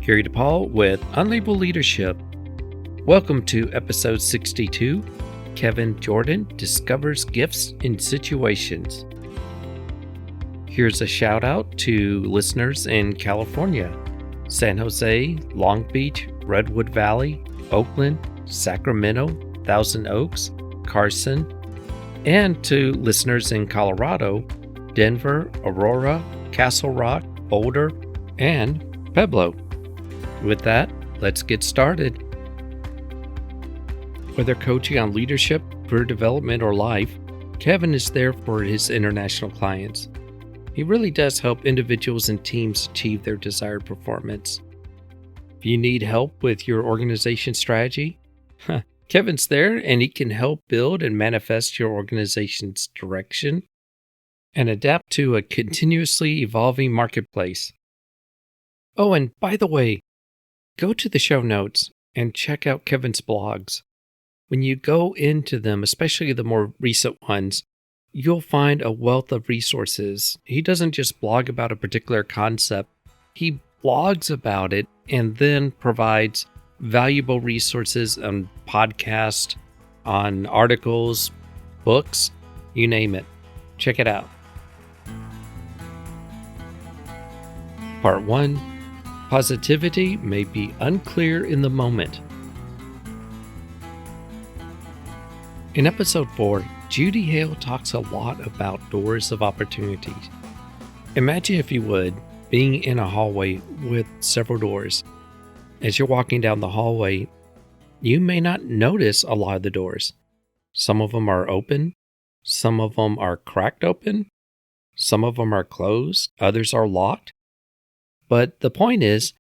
Gary DePaul with Unlabeled Leadership. Welcome to episode 62. Kevin Jordan discovers gifts in situations. Here's a shout out to listeners in California, San Jose, Long Beach, Redwood Valley, Oakland, Sacramento, Thousand Oaks, Carson, and to listeners in Colorado, Denver, Aurora, Castle Rock, Boulder, and Pueblo. With that, let's get started. Whether coaching on leadership, career development, or life, Kevin is there for his international clients. He really does help individuals and teams achieve their desired performance. If you need help with your organization strategy, Kevin's there and he can help build and manifest your organization's direction and adapt to a continuously evolving marketplace. Oh, and by the way, go to the show notes and check out Kevin's blogs. When you go into them, especially the more recent ones, you'll find a wealth of resources. He doesn't just blog about a particular concept. He blogs about it and then provides valuable resources on podcasts, on articles, books, you name it. Check it out. Part 1. Positivity may be unclear in the moment. In episode 4, Judy Hale talks a lot about doors of opportunities. Imagine, if you would, being in a hallway with several doors. As you're walking down the hallway, you may not notice a lot of the doors. Some of them are open, some of them are cracked open, some of them are closed, others are locked. But the point is,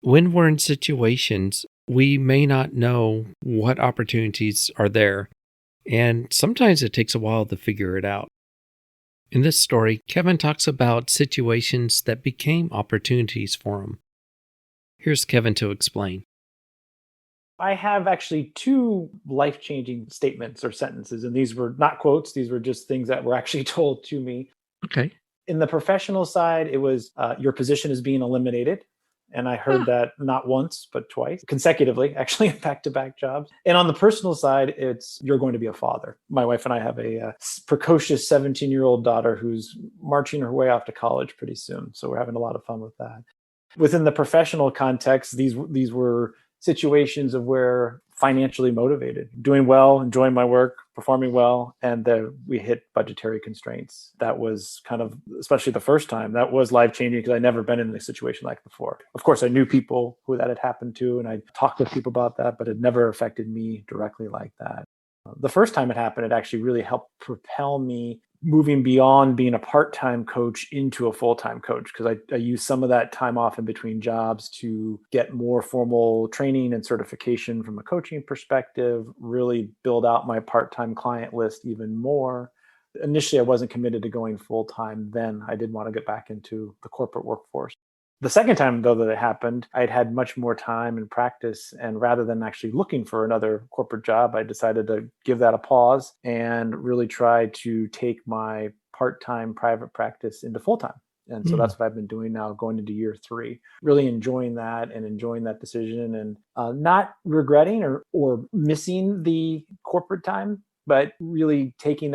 when we're in situations, we may not know what opportunities are there, and sometimes it takes a while to figure it out. In this story, Kevin talks about situations that became opportunities for him. Here's Kevin to explain. I have actually 2 life-changing statements or sentences, and these were not quotes. These were just things that were actually told to me. Okay. In the professional side, it was, your position is being eliminated. And I heard that not once, but twice, consecutively, actually, in back-to-back jobs. And on the personal side, it's, you're going to be a father. My wife and I have a precocious 17-year-old daughter who's marching her way off to college pretty soon. So we're having a lot of fun with that. Within the professional context, these were situations of where financially motivated, doing well, enjoying my work, performing well, and we hit budgetary constraints. That was kind of, especially the first time, that was life-changing because I'd never been in a situation like before. Of course, I knew people who that had happened to, and I talked with people about that, but it never affected me directly like that. The first time it happened, it actually really helped propel me moving beyond being a part-time coach into a full-time coach, because I used some of that time off in between jobs to get more formal training and certification from a coaching perspective, really build out my part-time client list even more. Initially, I wasn't committed to going full-time then. I did want to get back into the corporate workforce. The second time, though, that it happened, I'd had much more time and practice. And rather than actually looking for another corporate job, I decided to give that a pause and really try to take my part-time private practice into full-time. And so that's what I've been doing now, going into year 3, really enjoying that and enjoing that decision and not regretting or missing the corporate time, but really taking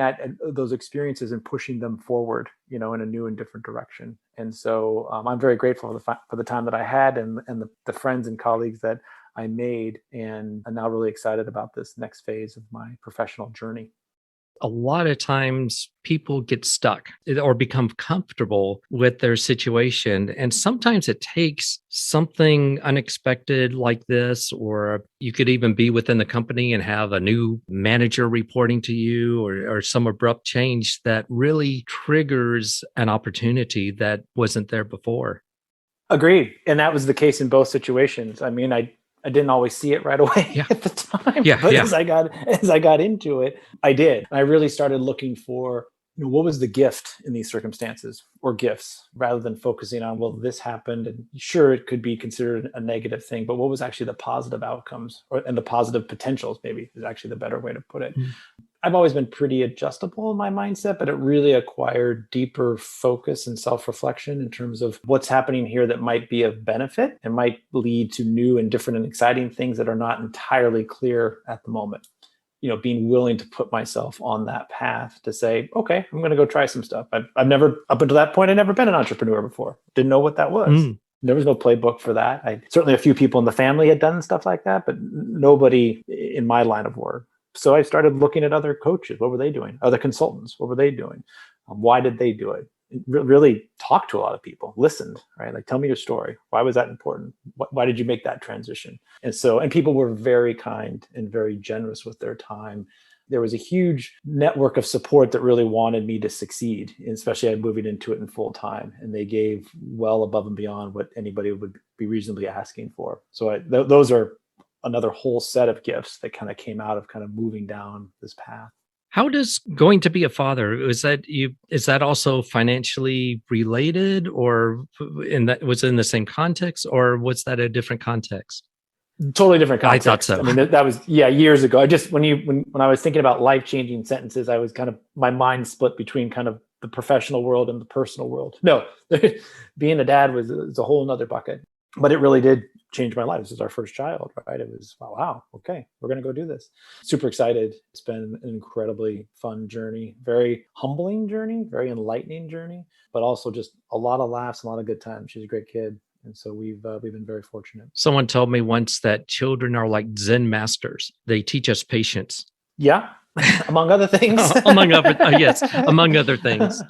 those experiences and pushing them forward, in a new and different direction. And so I'm very grateful for the time that I had and the friends and colleagues that I made, and I'm now really excited about this next phase of my professional journey. A lot of times people get stuck or become comfortable with their situation. And sometimes it takes something unexpected like this, or you could even be within the company and have a new manager reporting to you or some abrupt change that really triggers an opportunity that wasn't there before. Agreed. And that was the case in both situations. I mean, I didn't always see it right away at the time, but as I got into it, I did. I really started looking for, what was the gift in these circumstances, or gifts, rather than focusing on, well, this happened, and sure, it could be considered a negative thing, but what was actually the positive outcomes and the positive potentials, maybe is actually the better way to put it. I've always been pretty adjustable in my mindset, but it really acquired deeper focus and self-reflection in terms of what's happening here that might be of benefit and might lead to new and different and exciting things that are not entirely clear at the moment. Being willing to put myself on that path to say, okay, I'm going to go try some stuff. I've never, up until that point, I'd never been an entrepreneur before. Didn't know what that was. There was no playbook for that. Certainly a few people in the family had done stuff like that, but nobody in my line of work. So I started looking at other coaches. What were they doing? Other consultants. What were they doing? Why did they do it? Really talked to a lot of people, listened, right? Like, tell me your story. Why was that important? Why did you make that transition? And people were very kind and very generous with their time. There was a huge network of support that really wanted me to succeed, especially moving into it in full time. And they gave well above and beyond what anybody would be reasonably asking for. So those are another whole set of gifts that kind of came out of kind of moving down this path. How does going to be a father, is that also financially related, or was it in the same context, or was that a different context? Totally different context. I thought so. I mean, that was years ago. I just when I was thinking about life-changing sentences, I was kind of, my mind split between kind of the professional world and the personal world. No, being a dad was a whole nother bucket, but it really did change my life. This is our first child, right? It was, wow, okay, we're going to go do this. Super excited. It's been an incredibly fun journey, very humbling journey, very enlightening journey, but also just a lot of laughs, a lot of good times. She's a great kid. And so we've been very fortunate. Someone told me once that children are like Zen masters. They teach us patience. Yeah. Among other things. Among other things.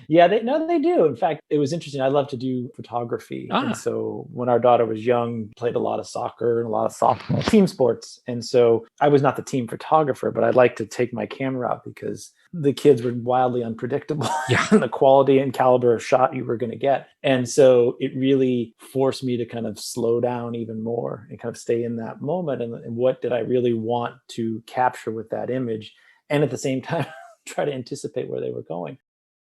Yeah, they do. In fact, it was interesting. I love to do photography. And so when our daughter was young, played a lot of soccer and a lot of softball, team sports. And so I was not the team photographer, but I'd like to take my camera out because the kids were wildly unpredictable in the quality and caliber of shot you were going to get. And so it really forced me to kind of slow down even more and kind of stay in that moment. And what did I really want to capture with that image? And at the same time, try to anticipate where they were going.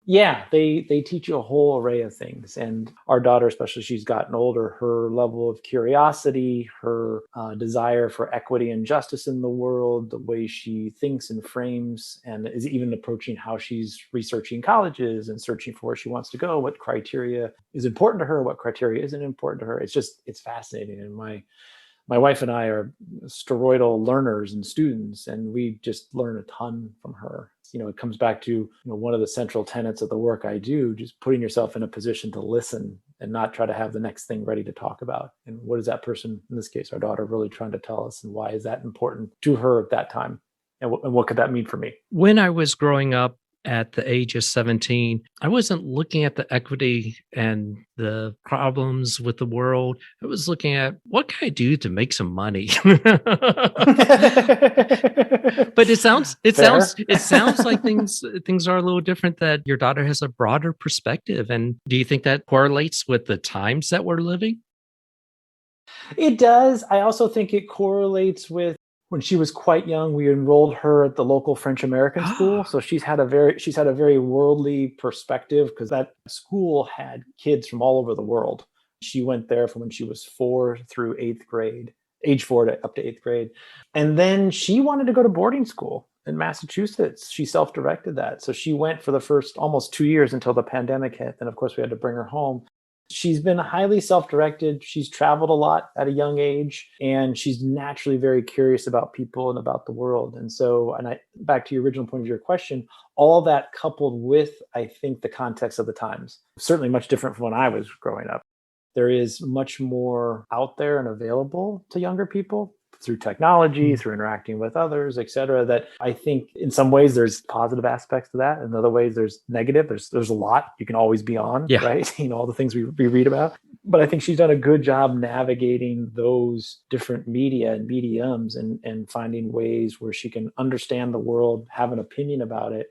Yeah, they teach you a whole array of things. And our daughter, especially, she's gotten older, her level of curiosity, her desire for equity and justice in the world, the way she thinks and frames, and is even approaching how she's researching colleges and searching for where she wants to go, what criteria is important to her, what criteria isn't important to her. It's fascinating. And my wife and I are steroidal learners and students, and we just learn a ton from her. It comes back to one of the central tenets of the work I do, just putting yourself in a position to listen and not try to have the next thing ready to talk about. And what is that person, in this case, our daughter, really trying to tell us, and why is that important to her at that time? And what could that mean for me? When I was growing up, at the age of 17, I wasn't looking at the equity and the problems with the world. I was looking at, what can I do to make some money? But it sounds like things are a little different, that your daughter has a broader perspective. And do you think that correlates with the times that we're living? It does. I also think it correlates with, when she was quite young, we enrolled her at the local French American school. So she's had a very worldly perspective, because that school had kids from all over the world. She went there from when she was 4 through 8th grade, age 4 up to 8th grade. And then she wanted to go to boarding school in Massachusetts. She self-directed that. So she went for the first almost 2 years until the pandemic hit. And of course, we had to bring her home. She's been highly self-directed. She's traveled a lot at a young age, and she's naturally very curious about people and about the world. And so, back to your original point of your question, all that coupled with, I think, the context of the times, certainly much different from when I was growing up. There is much more out there and available to younger people through technology, through interacting with others, et cetera, that I think in some ways there's positive aspects to that. In other ways, there's negative. There's a lot you can always be on, right? All the things we read about. But I think she's done a good job navigating those different media and mediums and finding ways where she can understand the world, have an opinion about it,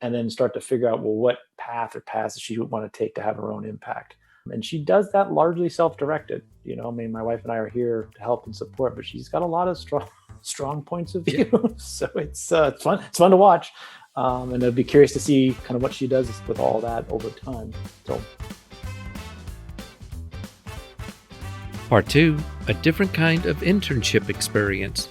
and then start to figure out, well, what path or paths does she want to take to have her own impact. And she does that largely self-directed. My wife and I are here to help and support, but she's got a lot of strong points of view. So it's fun. It's fun to watch. And I'd be curious to see kind of what she does with all that over time. So. Part 2, a different kind of internship experience.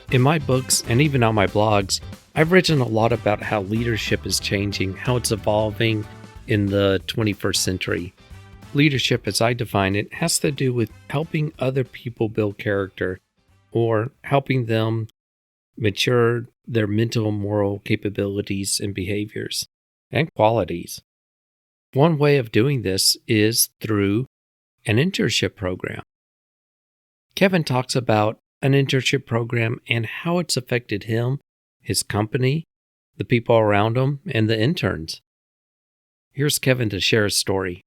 In my books and even on my blogs, I've written a lot about how leadership is changing, how it's evolving in the 21st century. Leadership, as I define it, has to do with helping other people build character or helping them mature their mental and moral capabilities and behaviors and qualities. One way of doing this is through an internship program. Kevin talks about an internship program and how it's affected him, his company, the people around him, and the interns. Here's Kevin to share his story.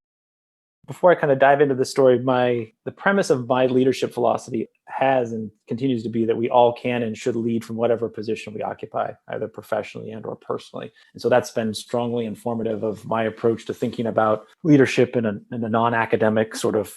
Before I kind of dive into the story, the premise of my leadership philosophy has and continues to be that we all can and should lead from whatever position we occupy, either professionally and or personally. And so that's been strongly informative of my approach to thinking about leadership in a non-academic sort of,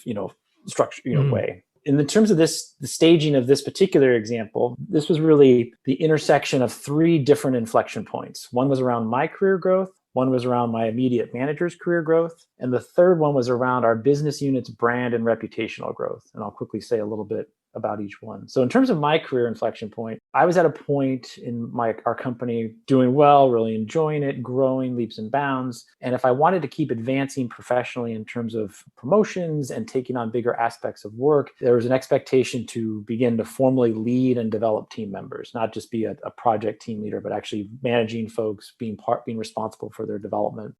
structure, way. In the terms of the staging of this particular example, this was really the intersection of three different inflection points. One was around my career growth. One was around my immediate manager's career growth. And the third one was around our business unit's brand and reputational growth. And I'll quickly say a little bit about each one. So in terms of my career inflection point, I was at a point in our company doing well, really enjoying it, growing leaps and bounds. And if I wanted to keep advancing professionally in terms of promotions and taking on bigger aspects of work, there was an expectation to begin to formally lead and develop team members, not just be a project team leader, but actually managing folks, being responsible for their development.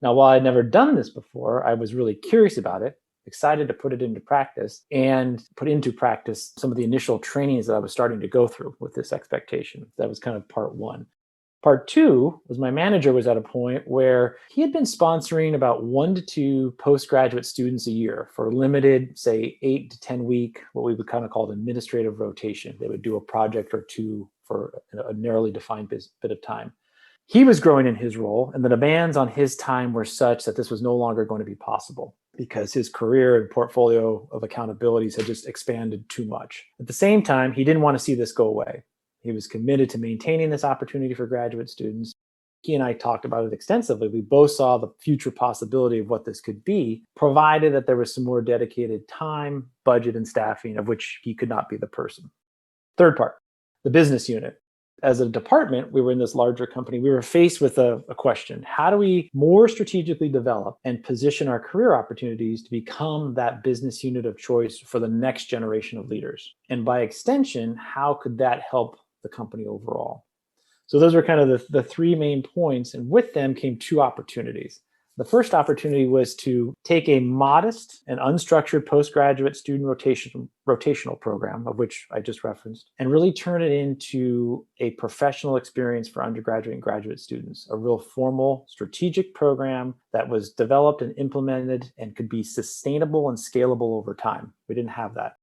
Now, while I'd never done this before, I was really curious about it, excited to put it into practice and put into practice some of the initial trainings that I was starting to go through with this expectation. That was kind of part one. Part two was my manager was at a point where he had been sponsoring about 1 to 2 postgraduate students a year for a limited, say, 8 to 10 week, what we would kind of call administrative rotation. They would do a project or two for a narrowly defined bit of time. He was growing in his role, and the demands on his time were such that this was no longer going to be possible because his career and portfolio of accountabilities had just expanded too much. At the same time, he didn't want to see this go away. He was committed to maintaining this opportunity for graduate students. He and I talked about it extensively. We both saw the future possibility of what this could be, provided that there was some more dedicated time, budget, and staffing, of which he could not be the person. Third part, the business unit. As a department, we were in this larger company. We were faced with a question. How do we more strategically develop and position our career opportunities to become that business unit of choice for the next generation of leaders? And by extension, how could that help the company overall? So those were kind of the three main points. And with them came 2 opportunities. The first opportunity was to take a modest and unstructured postgraduate student rotational program, of which I just referenced, and really turn it into a professional experience for undergraduate and graduate students, a real formal strategic program that was developed and implemented and could be sustainable and scalable over time. We didn't have that.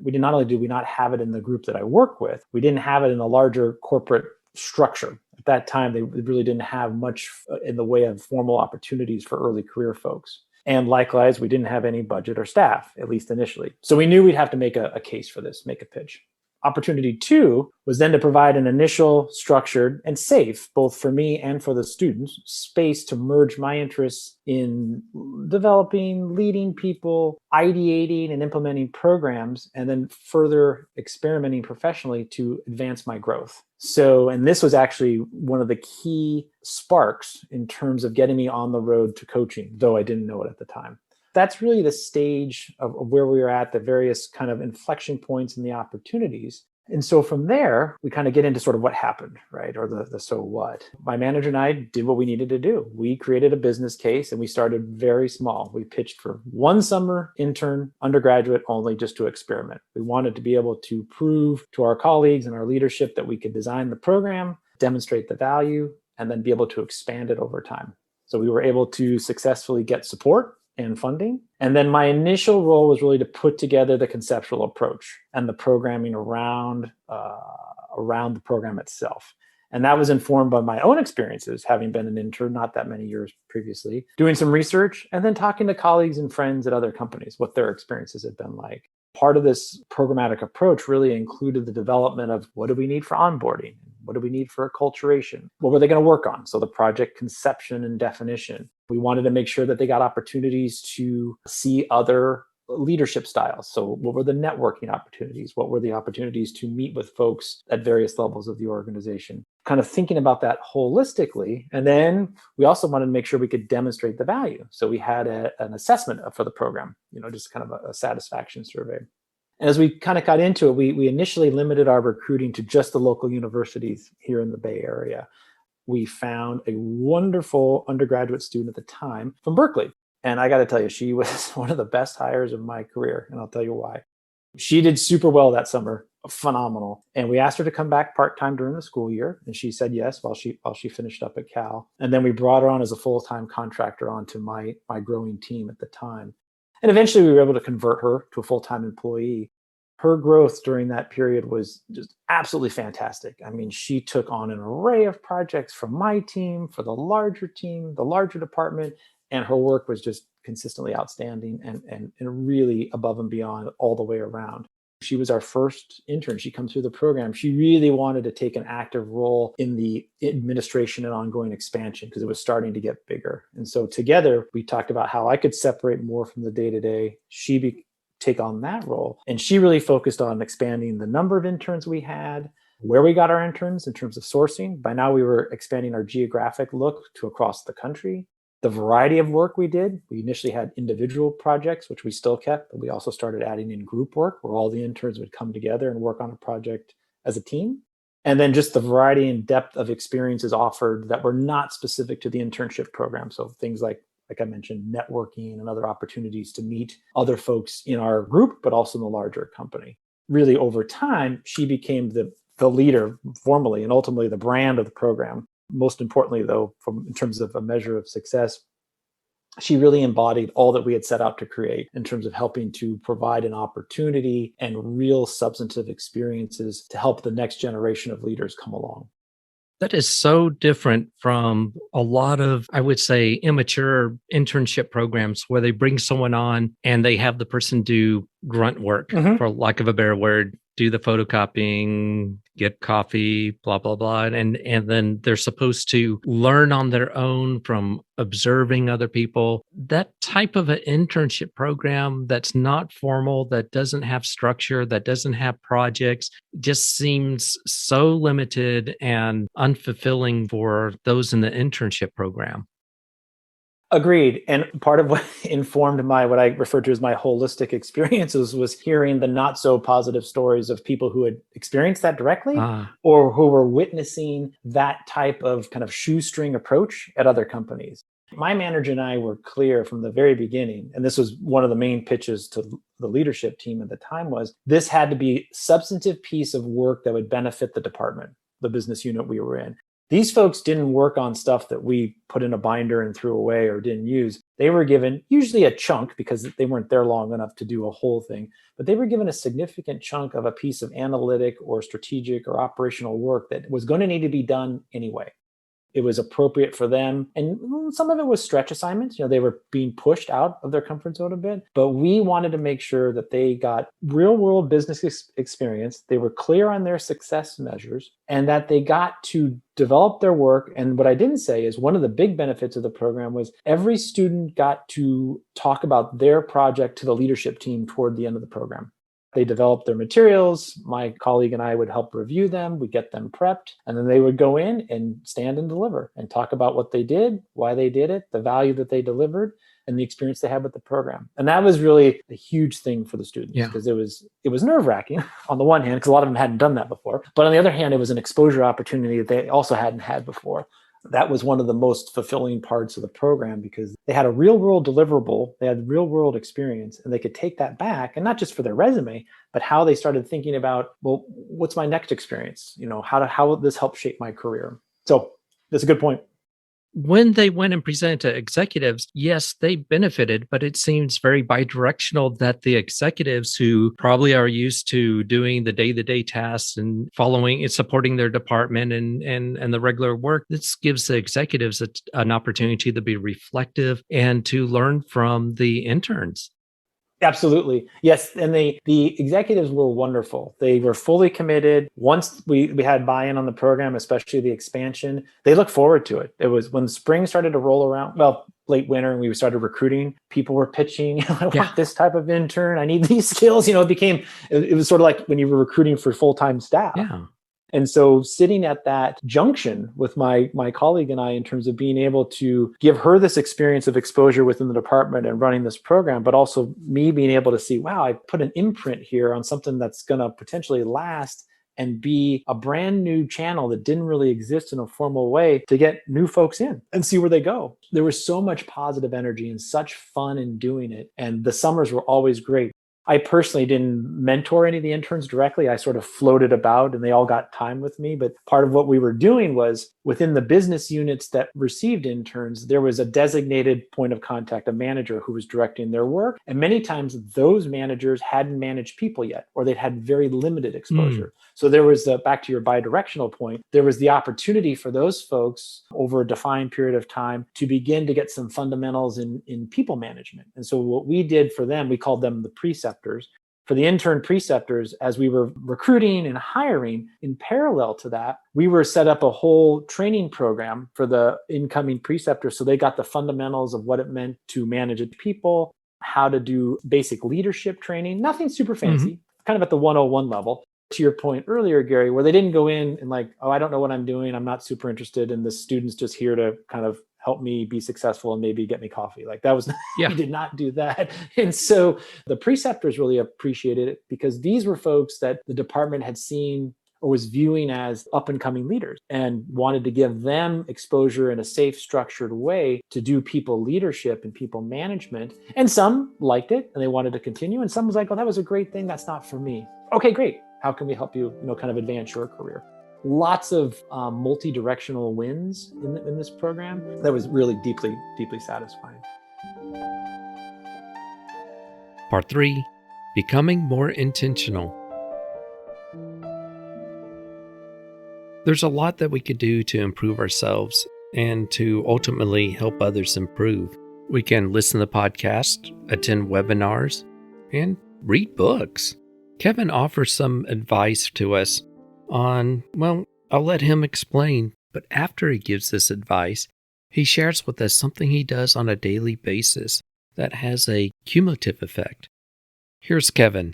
Not only did we not have it in the group that I work with, we didn't have it in the larger corporate structure. At that time, they really didn't have much in the way of formal opportunities for early career folks. And likewise, we didn't have any budget or staff, at least initially. So we knew we'd have to make a case for this, make a pitch. Opportunity 2 was then to provide an initial, structured, and safe, both for me and for the students, space to merge my interests in developing, leading people, ideating and implementing programs, and then further experimenting professionally to advance my growth. So, and this was actually one of the key sparks in terms of getting me on the road to coaching, though I didn't know it at the time. That's really the stage of where we were at, the various kind of inflection points and the opportunities. And so from there, we kind of get into sort of what happened, right? Or the so what. My manager and I did what we needed to do. We created a business case and we started very small. We pitched for 1 summer intern, undergraduate only, just to experiment. We wanted to be able to prove to our colleagues and our leadership that we could design the program, demonstrate the value, and then be able to expand it over time. So we were able to successfully get support and funding. And then my initial role was really to put together the conceptual approach and the programming around the program itself. And that was informed by my own experiences, having been an intern not that many years previously, doing some research, and then talking to colleagues and friends at other companies, what their experiences had been like. Part of this programmatic approach really included the development of what do we need for onboarding? What do we need for acculturation? What were they going to work on? So the project conception and definition. We wanted to make sure that they got opportunities to see other leadership styles. So what were the networking opportunities? What were the opportunities to meet with folks at various levels of the organization? Kind of thinking about that holistically. And then we also wanted to make sure we could demonstrate the value. So we had an assessment for the program, just kind of a satisfaction survey. And as we kind of got into it, we initially limited our recruiting to just the local universities here in the Bay Area. We found a wonderful undergraduate student at the time from Berkeley. And I got to tell you, she was one of the best hires of my career. And I'll tell you why. She did super well that summer, phenomenal. And we asked her to come back part-time during the school year. And she said yes while she finished up at Cal. And then we brought her on as a full-time contractor onto my growing team at the time. And eventually we were able to convert her to a full-time employee. Her growth during that period was just absolutely fantastic. I mean, she took on an array of projects from my team, for the larger team, the larger department, and her work was just consistently outstanding and really above and beyond all the way around. She was our first intern. She comes through the program. She really wanted to take an active role in the administration and ongoing expansion because it was starting to get bigger. And so together, we talked about how I could separate more from the day-to-day. Take on that role. And she really focused on expanding the number of interns we had, where we got our interns in terms of sourcing. By now, we were expanding our geographic look to across the country. The variety of work we did, we initially had individual projects, which we still kept, but we also started adding in group work where all the interns would come together and work on a project as a team. And then just the variety and depth of experiences offered that were not specific to the internship program. So things like I mentioned, networking and other opportunities to meet other folks in our group, but also in the larger company. Really, over time, she became the leader formally and ultimately the brand of the program. Most importantly, though, in terms of a measure of success, she really embodied all that we had set out to create in terms of helping to provide an opportunity and real substantive experiences to help the next generation of leaders come along. That is so different from a lot of, I would say, immature internship programs where they bring someone on and they have the person do grunt work, for lack of a better word, do the photocopying, get coffee, blah, blah, blah. And then they're supposed to learn on their own from observing other people. That type of an internship program that's not formal, that doesn't have structure, that doesn't have projects, just seems so limited and unfulfilling for those in the internship program. Agreed. And part of what informed what I refer to as my holistic experiences was hearing the not so positive stories of people who had experienced that directly or who were witnessing that type of kind of shoestring approach at other companies. My manager and I were clear from the very beginning, and this was one of the main pitches to the leadership team at the time, was this had to be a substantive piece of work that would benefit the department, the business unit we were in. These folks didn't work on stuff that we put in a binder and threw away or didn't use. They were given usually a chunk because they weren't there long enough to do a whole thing, but they were given a significant chunk of a piece of analytic or strategic or operational work that was going to need to be done anyway. It was appropriate for them. And some of it was stretch assignments. They were being pushed out of their comfort zone a bit, but we wanted to make sure that they got real world business experience. They were clear on their success measures and that they got to develop their work. And what I didn't say is one of the big benefits of the program was every student got to talk about their project to the leadership team toward the end of the program. They developed their materials. My colleague and I would help review them. We get them prepped. And then they would go in and stand and deliver and talk about what they did, why they did it, the value that they delivered, and the experience they had with the program. And that was really a huge thing for the students because it was nerve-wracking on the one hand, because a lot of them hadn't done that before. But on the other hand, it was an exposure opportunity that they also hadn't had before. That was one of the most fulfilling parts of the program because they had a real world deliverable, they had real world experience, and they could take that back, and not just for their resume, but how they started thinking about, well, what's my next experience? How will this help shape my career? So that's a good point. When they went and presented to executives, yes, they benefited, but it seems very bidirectional that the executives who probably are used to doing the day-to-day tasks and following and supporting their department and the regular work, this gives the executives an opportunity to be reflective and to learn from the interns. Absolutely. Yes. And the executives were wonderful. They were fully committed. Once we had buy-in on the program, especially the expansion, they looked forward to it. It was when spring started to roll around. Well, late winter and we started recruiting, people were pitching, I Yeah. want this type of intern. I need these skills. It was sort of like when you were recruiting for full-time staff. Yeah. And so sitting at that junction with my colleague and I in terms of being able to give her this experience of exposure within the department and running this program, but also me being able to see, wow, I put an imprint here on something that's going to potentially last and be a brand new channel that didn't really exist in a formal way to get new folks in and see where they go. There was so much positive energy and such fun in doing it. And the summers were always great. I personally didn't mentor any of the interns directly. I sort of floated about and they all got time with me. But part of what we were doing was within the business units that received interns, there was a designated point of contact, a manager who was directing their work. And many times those managers hadn't managed people yet, or they'd had very limited exposure. So there was back to your bidirectional point, there was the opportunity for those folks over a defined period of time to begin to get some fundamentals in people management. And so what we did for them, we called them the preceptors. For the intern preceptors, as we were recruiting and hiring, in parallel to that, we were set up a whole training program for the incoming preceptors. So they got the fundamentals of what it meant to manage people, how to do basic leadership training, nothing super fancy, kind of at the 101 level. To your point earlier, Gary, where they didn't go in and like, oh, I don't know what I'm doing. I'm not super interested. And the student's just here to kind of help me be successful and maybe get me coffee. Like that was, we did not do that. And so the preceptors really appreciated it because these were folks that the department had seen or was viewing as up and coming leaders and wanted to give them exposure in a safe, structured way to do people leadership and people management. And some liked it and they wanted to continue. And some was like, oh, that was a great thing. That's not for me. Okay, great. How can we help you, kind of advance your career? Lots of multi-directional wins in this program. That was really deeply, deeply satisfying. Part 3, becoming more intentional. There's a lot that we could do to improve ourselves and to ultimately help others improve. We can listen to podcasts, attend webinars, and read books. Kevin offers some advice to us on, well, I'll let him explain, but after he gives this advice, he shares with us something he does on a daily basis that has a cumulative effect. Here's Kevin.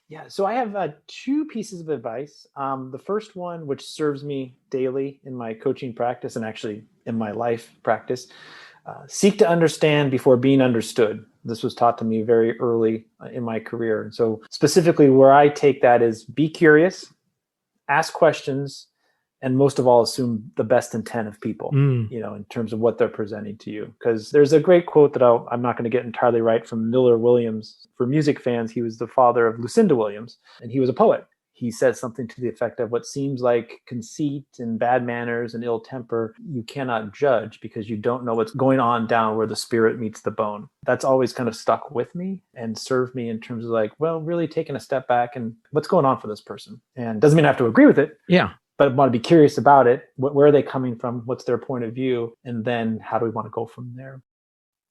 Yeah, so I have two pieces of advice. The first one, which serves me daily in my coaching practice and actually in my life practice, seek to understand before being understood. This was taught to me very early in my career. And so specifically where I take that is be curious, ask questions, and most of all, assume the best intent of people, in terms of what they're presenting to you. Because there's a great quote that I'm not going to get entirely right from Miller Williams. For music fans, he was the father of Lucinda Williams, and he was a poet. He says something to the effect of what seems like conceit and bad manners and ill temper, you cannot judge because you don't know what's going on down where the spirit meets the bone. That's always kind of stuck with me and served me in terms of like, well, really taking a step back and what's going on for this person. And doesn't mean I have to agree with it. Yeah. But I want to be curious about it. Where are they coming from? What's their point of view? And then how do we want to go from there?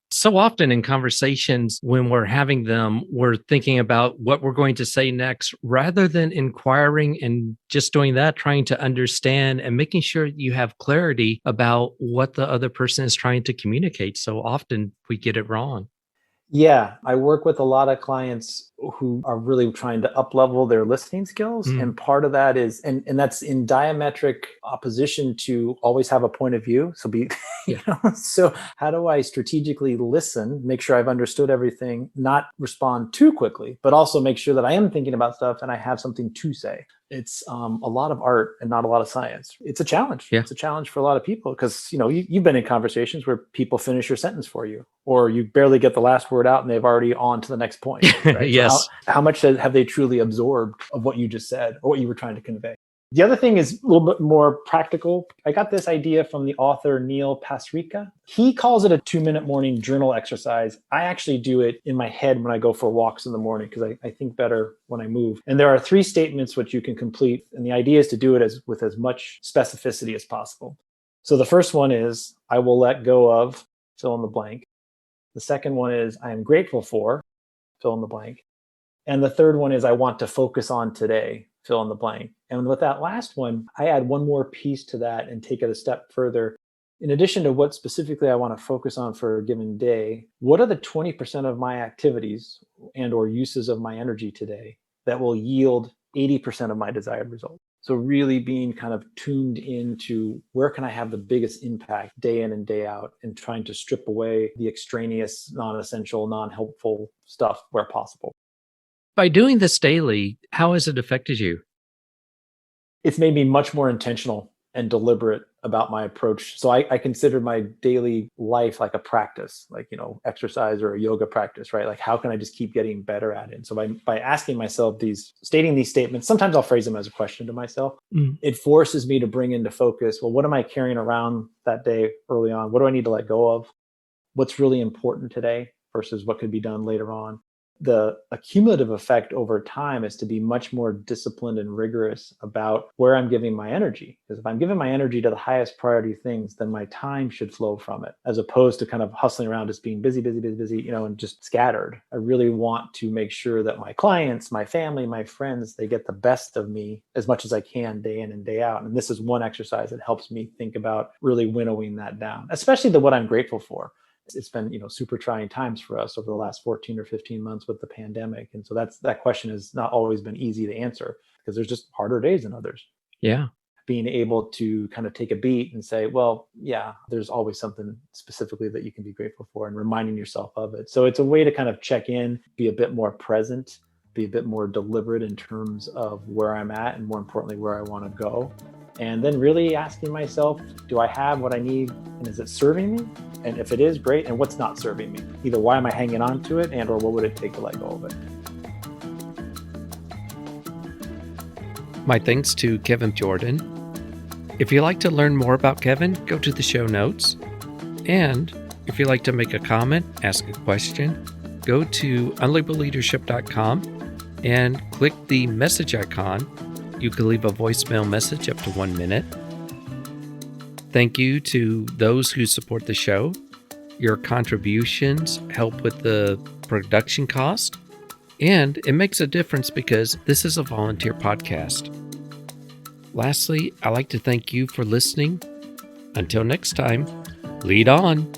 So often in conversations, when we're having them, we're thinking about what we're going to say next rather than inquiring and just doing that, trying to understand and making sure you have clarity about what the other person is trying to communicate. So often we get it wrong. Yeah, I work with a lot of clients who are really trying to up-level their listening skills. And part of that is, and that's in diametric opposition to always have a point of view. So so how do I strategically listen, make sure I've understood everything, not respond too quickly, but also make sure that I am thinking about stuff and I have something to say. It's a lot of art and not a lot of science. It's a challenge. Yeah. It's a challenge for a lot of people because, you've been in conversations where people finish your sentence for you, or you barely get the last word out and they've already on to the next point. Right? Yes. So how much have they truly absorbed of what you just said or what you were trying to convey? The other thing is a little bit more practical. I got this idea from the author Neil Pasricha. He calls it a 2-minute morning journal exercise. I actually do it in my head when I go for walks in the morning because I think better when I move. And there are 3 statements which you can complete. And the idea is to do it with as much specificity as possible. So the first one is, I will let go of, fill in the blank. The second one is, I am grateful for, fill in the blank. And the third one is, I want to focus on today, fill in the blank. And with that last one, I add one more piece to that and take it a step further. in addition to what specifically I want to focus on for a given day, what are the 20% of my activities and or uses of my energy today that will yield 80% of my desired result? So really being kind of tuned into where can I have the biggest impact day in and day out, and trying to strip away the extraneous, non-essential, non-helpful stuff where possible. By doing this daily, how has it affected you? It's made me much more intentional and deliberate about my approach. So I consider my daily life like a practice, like, exercise or a yoga practice, right? Like, how can I just keep getting better at it? And so by asking myself stating these statements, sometimes I'll phrase them as a question to myself. It forces me to bring into focus, well, what am I carrying around that day early on? What do I need to let go of? What's really important today versus what could be done later on? The cumulative effect over time is to be much more disciplined and rigorous about where I'm giving my energy. Because if I'm giving my energy to the highest priority things, then my time should flow from it, as opposed to kind of hustling around, just being busy, and just scattered. I really want to make sure that my clients, my family, my friends, they get the best of me as much as I can day in and day out. And this is one exercise that helps me think about really winnowing that down, especially what I'm grateful for. It's been, super trying times for us over the last 14 or 15 months with the pandemic. And so that question has not always been easy to answer, because there's just harder days than others. Yeah. Being able to kind of take a beat and say, well, yeah, there's always something specifically that you can be grateful for, and reminding yourself of it. So it's a way to kind of check in, be a bit more present, be a bit more deliberate in terms of where I'm at, and more importantly, where I want to go. And then really asking myself, do I have what I need, and is it serving me? And if it is, great. And what's not serving me? Either why am I hanging on to it, and or what would it take to let go of it? My thanks to Kevin Jordan. If you'd like to learn more about Kevin, go to the show notes. And if you'd like to make a comment, ask a question, go to unlabelleadership.com and click the message icon. You can leave a voicemail message up to 1 minute. Thank you to those who support the show. Your contributions help with the production cost, and it makes a difference because this is a volunteer podcast. Lastly, I'd like to thank you for listening. Until next time, lead on.